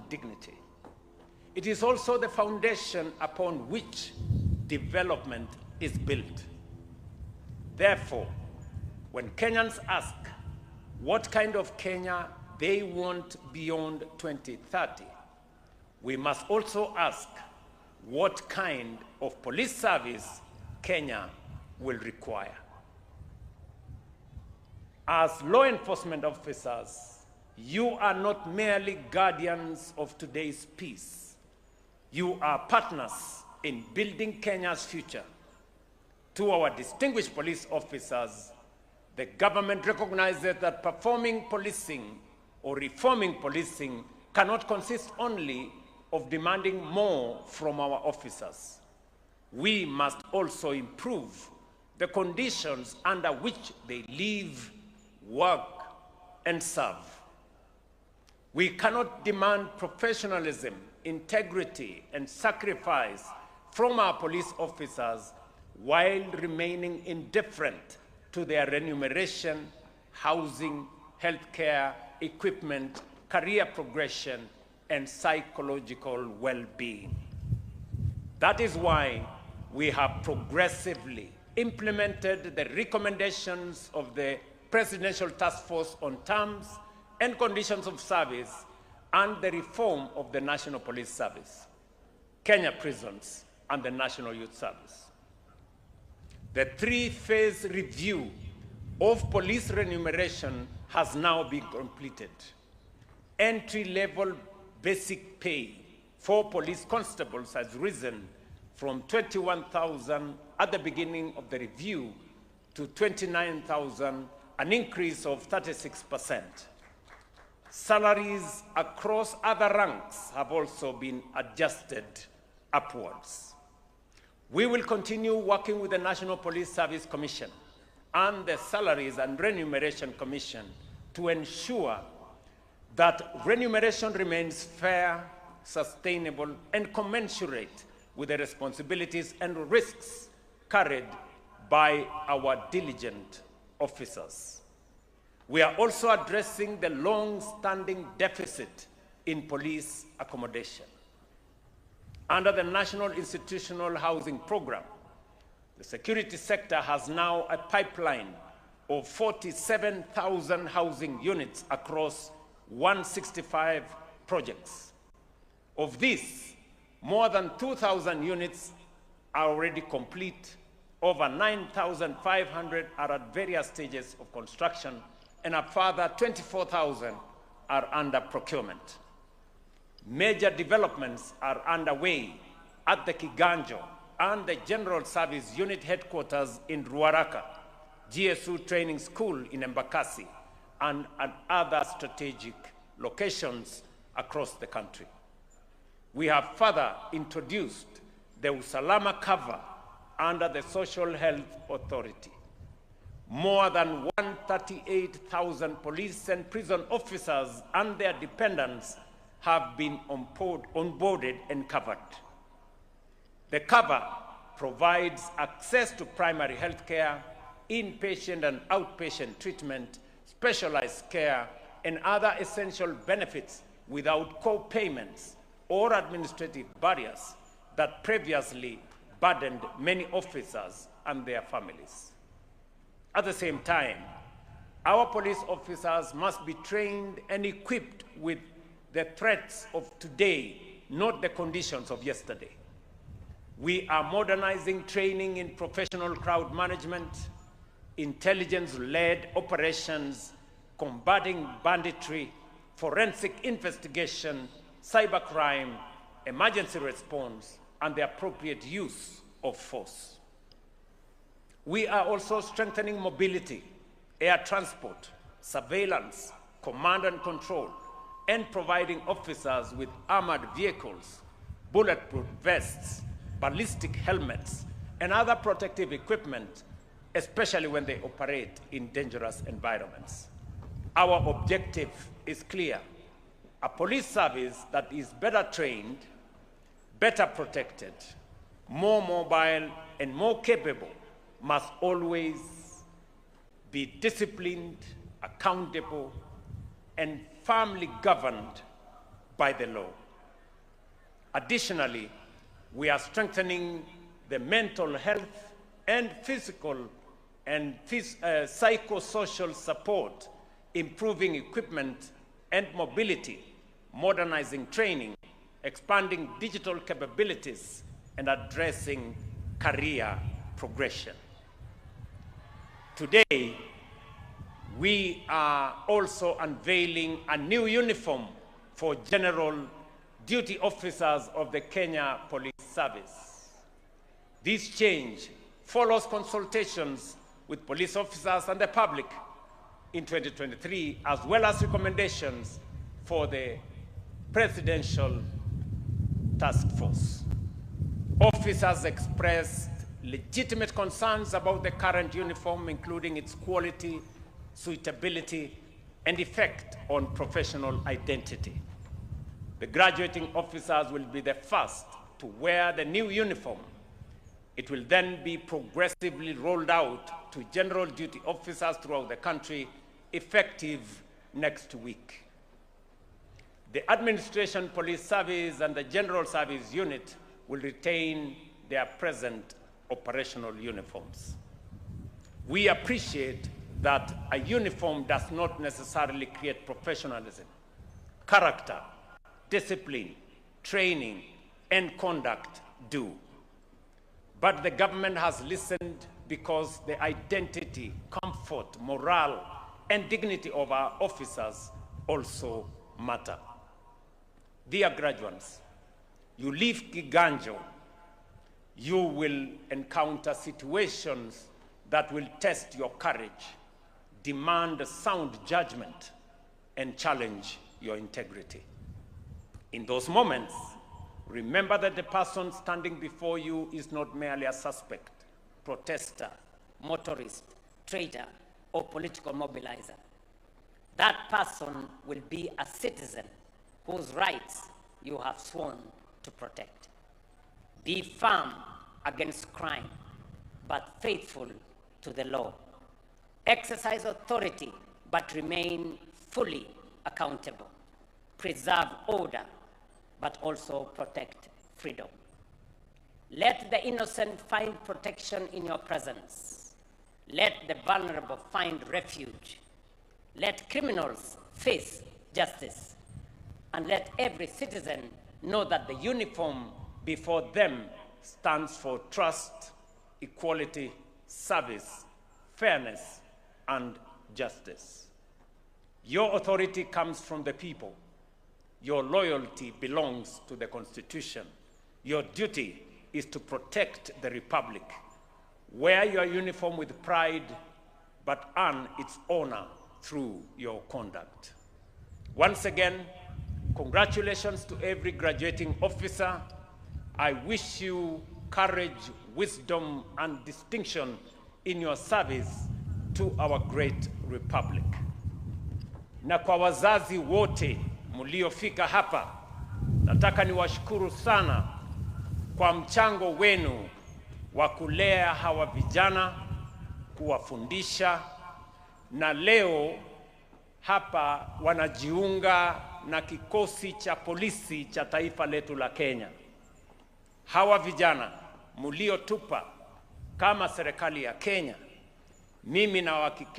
dignity. It is also the foundation upon which development is built. Therefore, when Kenyans ask what kind of Kenya they want beyond 2030, we must also ask what kind of police service Kenya will require. As law enforcement officers, you are not merely guardians of today's peace. You are partners in building Kenya's future. To our distinguished police officers, the government recognizes that performing policing or reforming policing cannot consist only of demanding more from our officers. We must also improve the conditions under which they live, work, and serve. We cannot demand professionalism, integrity, and sacrifice from our police officers while remaining indifferent to their remuneration, housing, healthcare, equipment, career progression, and psychological well-being. That is why we have progressively implemented the recommendations of the Presidential Task Force on Terms and Conditions of Service and the reform of the National Police Service, Kenya Prisons, and the National Youth Service. The three-phase review of police remuneration has now been completed. Entry-level basic pay for police constables has risen from 21,000 at the beginning of the review to 29,000, an increase of 36%. Salaries across other ranks have also been adjusted upwards. We will continue working with the National Police Service Commission and the Salaries and Remuneration Commission to ensure that remuneration remains fair, sustainable, and commensurate with the responsibilities and risks carried by our diligent officers. We are also addressing the long-standing deficit in police accommodation. Under the National Institutional Housing Program, the security sector has now a pipeline of 47,000 housing units across 165 projects. Of these, more than 2,000 units are already complete, over 9,500 are at various stages of construction, and a further 24,000 are under procurement. Major developments are underway at the Kiganjo and the General Service Unit Headquarters in Ruaraka, GSU Training School in Embakasi, and at other strategic locations across the country. We have further introduced the Usalama cover under the Social Health Authority. More than 138,000 police and prison officers and their dependents have been onboarded and covered. The cover provides access to primary health care, inpatient and outpatient treatment, specialized care, and other essential benefits without co-payments or administrative barriers that previously burdened many officers and their families. At the same time, our police officers must be trained and equipped with the threats of today, not the conditions of yesterday. We are modernizing training in professional crowd management, intelligence-led operations, combating banditry, forensic investigation, cybercrime, emergency response, and the appropriate use of force. We are also strengthening mobility, air transport, surveillance, command and control, and providing officers with armored vehicles, bulletproof vests, ballistic helmets, and other protective equipment, especially when they operate in dangerous environments. Our objective is clear: a police service that is better trained, better protected, more mobile, and more capable must always be disciplined, accountable, and firmly governed by the law. Additionally, we are strengthening the mental health and physical and psychosocial support, improving equipment and mobility, modernizing training, expanding digital capabilities, and addressing career progression. Today, we are also unveiling a new uniform for general duty officers of the Kenya Police Service. This change follows consultations with police officers and the public in 2023, as well as recommendations for the Presidential Task Force. Officers expressed legitimate concerns about the current uniform, including its quality, suitability, and effect on professional identity. The graduating officers will be the first to wear the new uniform. It will then be progressively rolled out to general duty officers throughout the country, effective next week. The Administration Police Service and the General Service Unit will retain their present operational uniforms. We appreciate that a uniform does not necessarily create professionalism. Character, discipline, training, and conduct do. But the government has listened because the identity, comfort, morale, and dignity of our officers also matter. Dear graduates, you leave Kiganjo, you will encounter situations that will test your courage, demand sound judgment, and challenge your integrity. In those moments, remember that the person standing before you is not merely a suspect, protester, motorist, traitor, or political mobilizer. That person will be a citizen whose rights you have sworn to protect. Be firm against crime, but faithful to the law. Exercise authority, but remain fully accountable. Preserve order, but also protect freedom. Let the innocent find protection in your presence. Let the vulnerable find refuge. Let criminals face justice. And let every citizen know that the uniform before them stands for trust, equality, service, fairness, and justice. Your authority comes from the people. Your loyalty belongs to the Constitution. Your duty is to protect the Republic. Wear your uniform with pride, but earn its honor through your conduct. Once again, congratulations to every graduating officer. I wish you courage, wisdom, and distinction in your service to our great Republic. Na kwa wazazi wote mliofika hapa, nataka niwashukuru sana kwa mchango wenu wa kulea hawa vijana, kuwafundisha, na leo hapa wanajiunga na kikosi cha polisi cha taifa letu la Kenya. Hawa vijana mliotupa kama serikali ya Kenya, mimi nawahakikishia